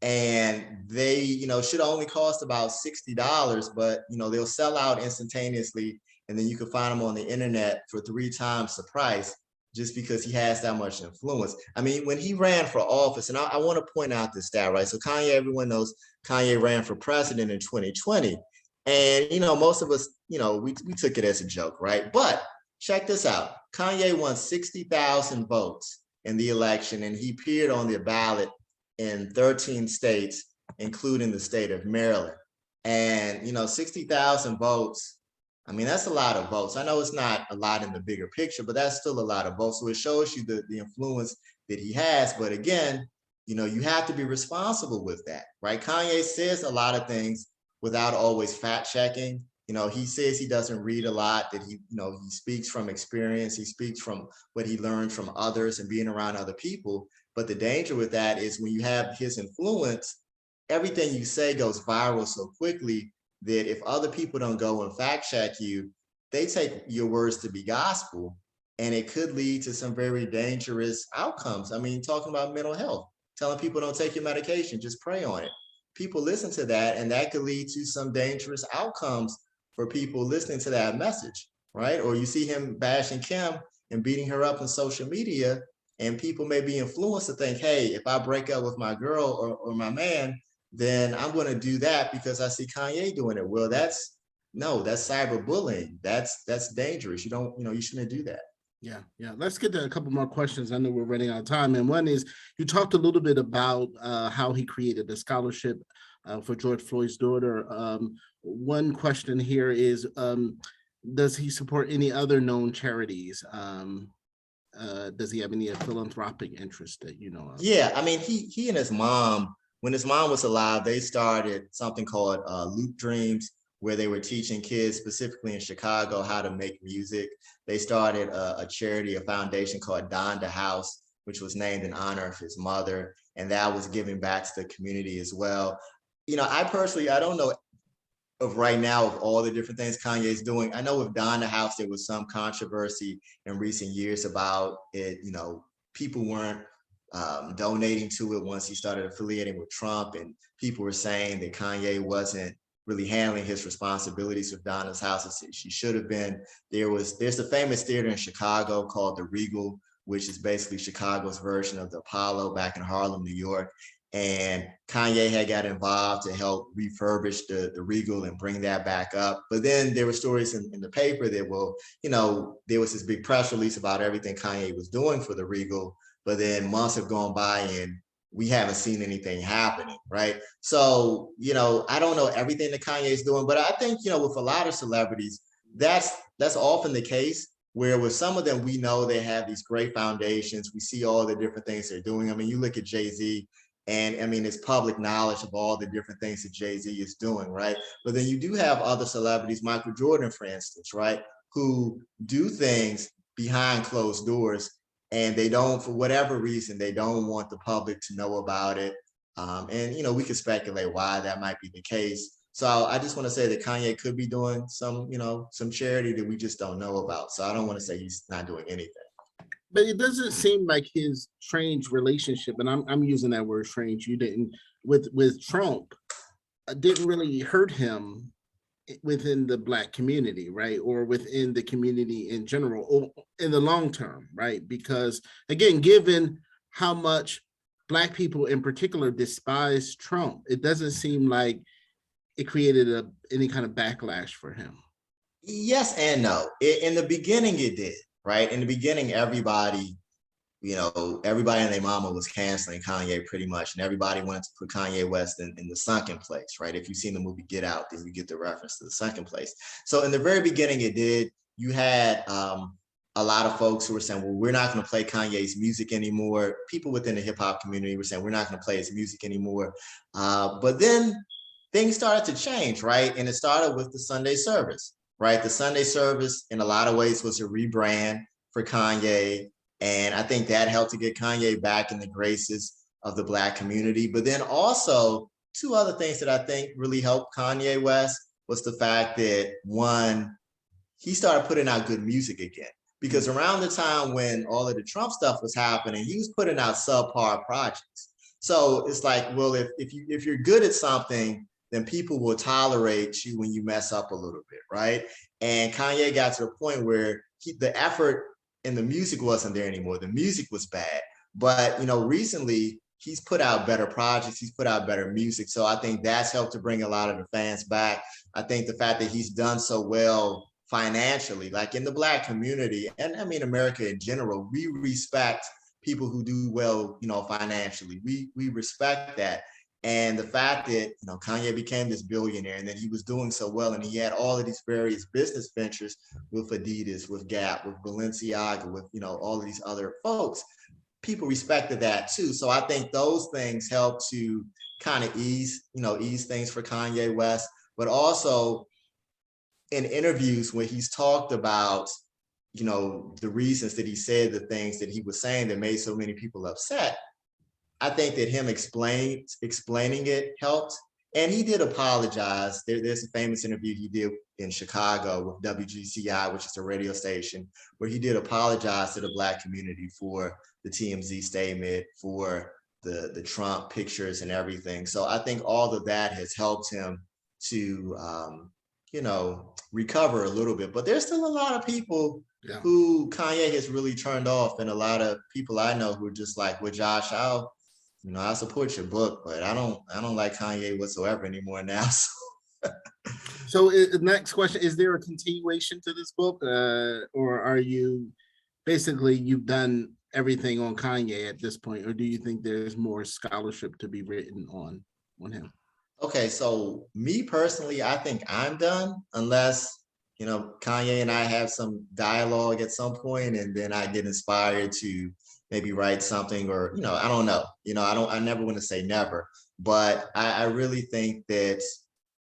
and they should only cost about $60, but they'll sell out instantaneously, and then you can find them on the internet for 3 times the price, just because he has that much influence. I mean, when he ran for office, and I want to point out this stat, right? So Kanye, everyone knows Kanye ran for president in 2020, and most of us, we took it as a joke, right? But check this out. Kanye won 60,000 votes in the election, and he appeared on the ballot in 13 states, including the state of Maryland. And 60,000 votes, I mean, that's a lot of votes. I know it's not a lot in the bigger picture, but that's still a lot of votes. So it shows you the influence that he has. But again, you have to be responsible with that, right? Kanye says a lot of things without always fact checking. He says he doesn't read a lot, that he speaks from experience. He speaks from what he learned from others and being around other people. But the danger with that is when you have his influence, everything you say goes viral so quickly that if other people don't go and fact check you, they take your words to be gospel, and it could lead to some very dangerous outcomes. I mean, talking about mental health, telling people don't take your medication, just pray on it. People listen to that, and that could lead to some dangerous outcomes for people listening to that message, right? Or you see him bashing Kim and beating her up on social media, and people may be influenced to think, hey, if I break up with my girl or my man, then I'm going to do that because I see Kanye doing it. Well, that's cyberbullying. That's dangerous. You shouldn't do that. Yeah. Let's get to a couple more questions. I know we're running out of time. And one is, you talked a little bit about how he created a scholarship for George Floyd's daughter. One question here is, does he support any other known charities? Does he have any philanthropic interest that you know of? Yeah, I mean, he and his mom, when his mom was alive, they started something called Loop Dreams, where they were teaching kids, specifically in Chicago, how to make music. They started a charity, a foundation called Donda House, which was named in honor of his mother. And that was giving back to the community as well. I personally, I don't know of right now of all the different things Kanye's doing. I know with Donda House, there was some controversy in recent years about it. People weren't donating to it once he started affiliating with Trump, and people were saying that Kanye wasn't really handling his responsibilities with Donna's house as she should have been. There's a famous theater in Chicago called the Regal, which is basically Chicago's version of the Apollo back in Harlem, New York. And Kanye had got involved to help refurbish the Regal and bring that back up. But then there were stories in the paper that, there was this big press release about everything Kanye was doing for the Regal, but then months have gone by and we haven't seen anything happening, right? So, I don't know everything that Kanye is doing, but I think, with a lot of celebrities, that's often the case, where with some of them, we know they have these great foundations. We see all the different things they're doing. I mean, you look at Jay-Z, And I mean, it's public knowledge of all the different things that Jay-Z is doing, right? But then you do have other celebrities, Michael Jordan, for instance, right? Who do things behind closed doors, and they don't, for whatever reason, they don't want the public to know about it. And, you know, we could speculate why that might be the case. So I just want to say that Kanye could be doing some, you know, some charity that we just don't know about. So I don't want to say he's not doing anything. But it doesn't seem like his strange relationship, and I'm using that word strange. You didn't with Trump didn't really hurt him within the Black community, right, or within the community in general, or in the long term, right? Because again, given how much Black people in particular despise Trump, it doesn't seem like it created any kind of backlash for him. Yes and no. In the beginning, it did, right? In the beginning, everybody, you know, everybody and their mama was canceling Kanye pretty much, and everybody wanted to put Kanye West in the sunken place, right? If you've seen the movie Get Out, then you get the reference to the sunken place. So in the very beginning, it did. You had a lot of folks who were saying, well, we're not going to play Kanye's music anymore. People within the hip hop community were saying, we're not going to play his music anymore. But then things started to change, right? And it started with the Sunday service, right? The Sunday service, in a lot of ways, was a rebrand for Kanye. And I think that helped to get Kanye back in the graces of the Black community. But then also, two other things that I think really helped Kanye West was the fact that, one, he started putting out good music again. Because around the time when all of the Trump stuff was happening, he was putting out subpar projects. So it's like, well, if you're good at something, then people will tolerate you when you mess up a little bit, right? And Kanye got to the point where the effort and the music wasn't there anymore. The music was bad. But, you know, recently he's put out better projects. He's put out better music. So I think that's helped to bring a lot of the fans back. I think the fact that he's done so well financially, like in the Black community, and I mean, America in general, we respect people who do well, you know, financially. We respect that. And the fact that, you know, Kanye became this billionaire and then he was doing so well and he had all of these various business ventures with Adidas, with Gap, with Balenciaga, with, you know, all of these other folks, people respected that too. So I think those things help to kind of ease things for Kanye West, but also in interviews when he's talked about, you know, the reasons that he said the things that he was saying that made so many people upset, I think that him explaining it helped. And he did apologize. There's a famous interview he did in Chicago with WGCI, which is a radio station, where he did apologize to the Black community for the TMZ statement, for the Trump pictures and everything. So I think all of that has helped him to, you know, recover a little bit. But there's still a lot of people who Kanye has really turned off, and a lot of people I know who are just like, well, Josh, I'll support your book, but I don't like Kanye whatsoever anymore now. So next question, is there a continuation to this book, or are you basically you've done everything on Kanye at this point, or do you think there's more scholarship to be written on him? Okay, so me personally, I think I'm done unless, you know, Kanye and I have some dialogue at some point and then I get inspired to maybe write something, or, you know, I don't know. You know, I never want to say never, but I really think that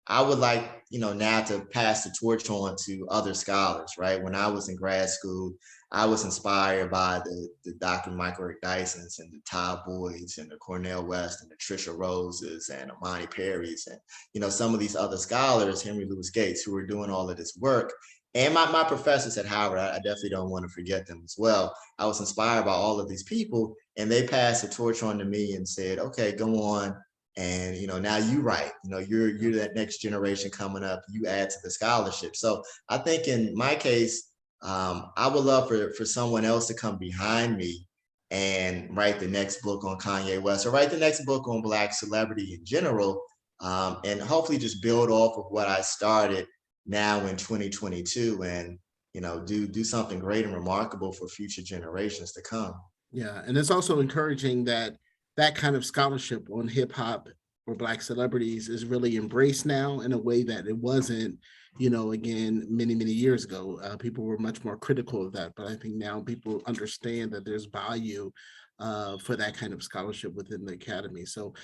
I would like, you know, now to pass the torch on to other scholars, right? When I was in grad school, I was inspired by the Dr. Michael Rick Dysons and the Todd Boyds and the Cornell West and the Trisha Roses and Amani Perry's and, you know, some of these other scholars, Henry Louis Gates, who were doing all of this work. And my professors at Howard, I definitely don't want to forget them as well. I was inspired by all of these people, and they passed the torch on to me and said, okay, go on. And, you know, now you write, you know, you're that next generation coming up, you add to the scholarship. So I think in my case, I would love for someone else to come behind me and write the next book on Kanye West, or write the next book on Black celebrity in general, and hopefully just build off of what I started now in 2022, and, you know, do something great and remarkable for future generations to come. Yeah, and it's also encouraging that that kind of scholarship on hip hop or Black celebrities is really embraced now in a way that it wasn't, you know, again, many years ago. People were much more critical of that, but I think now people understand that there's value for that kind of scholarship within the academy. So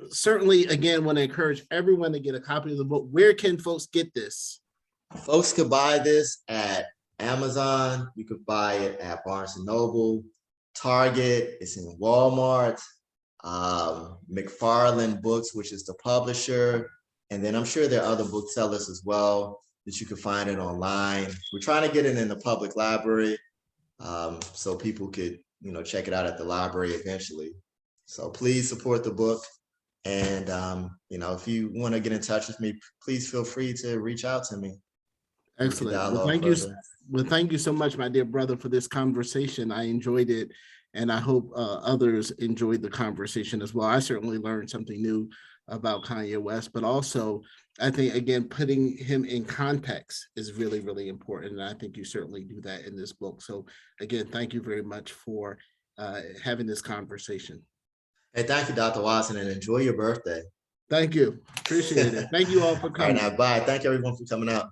certainly, again, want to encourage everyone to get a copy of the book. Where can folks get this? Folks could buy this at Amazon. You could buy it at Barnes and Noble, Target. It's in Walmart, McFarland Books, which is the publisher. And then I'm sure there are other booksellers as well that you can find it online. We're trying to get it in the public library so people could, check it out at the library eventually. So please support the book. And, if you want to get in touch with me, please feel free to reach out to me. Excellent. Well, thank you so much, my dear brother, for this conversation. I enjoyed it, and I hope others enjoyed the conversation as well. I certainly learned something new about Kanye West, but also I think, again, putting him in context is really, really important. And I think you certainly do that in this book. So again, thank you very much for having this conversation. Hey, thank you, Dr. Watson, and enjoy your birthday. Thank you. Appreciate it. Thank you all for coming. All right, now, bye. Thank everyone for coming out.